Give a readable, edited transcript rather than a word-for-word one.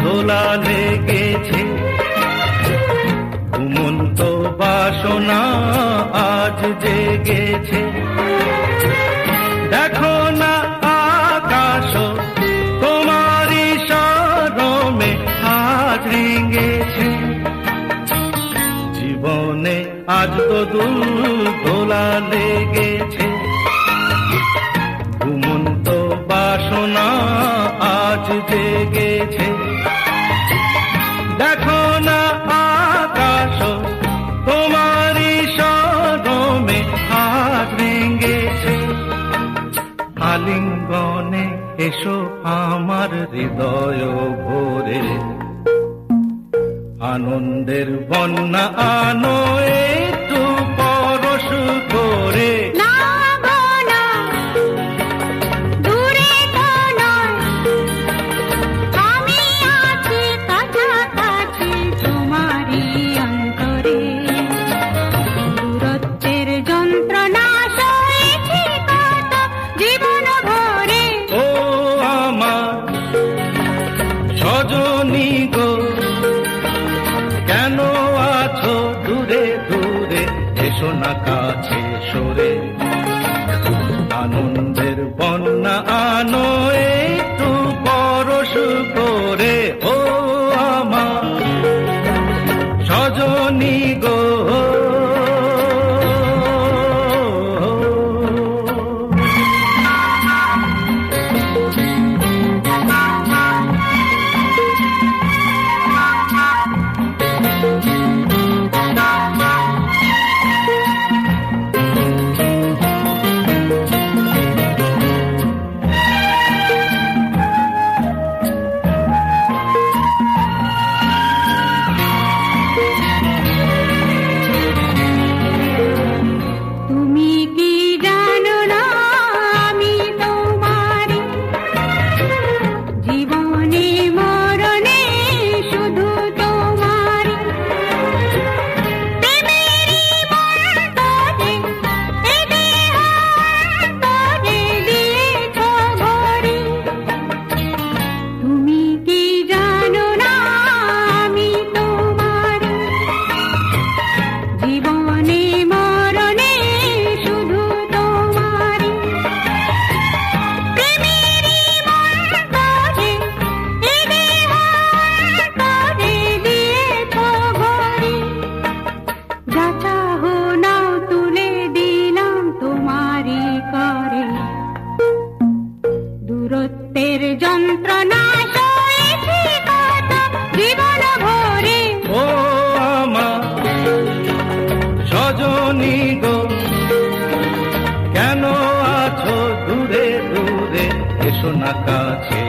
দোলা লেগেছে, ঘুমন্ত বাসনা আজ জেগেছে। দেখো না আকাশ তোমারই শরমে আজ রেঙেছে, জীবনে আজ তো দোলা লেগেছে, ঘুমন্ত বাসনা আজ জেগেছে। দেখো না আকাশ তোমারই শরমে আজ রেঙেছে, আলিঙ্গনে এসো আমার হৃদয় ভরে, আনন্দের বন্যা আনো একটু পরশ করে। সজনী গো কেন আছো দূরে দূরে, এসো না কাছে সরে, আনন্দের বন্যা আনো একটু পরশ করে। ও আমার সজনী গো। দূরত্বের যন্ত্রণা সয়েছি কত জীবন ভরে। ও আমার সজনী গো কেন আছো দূরে দূরে, এসো না কাছে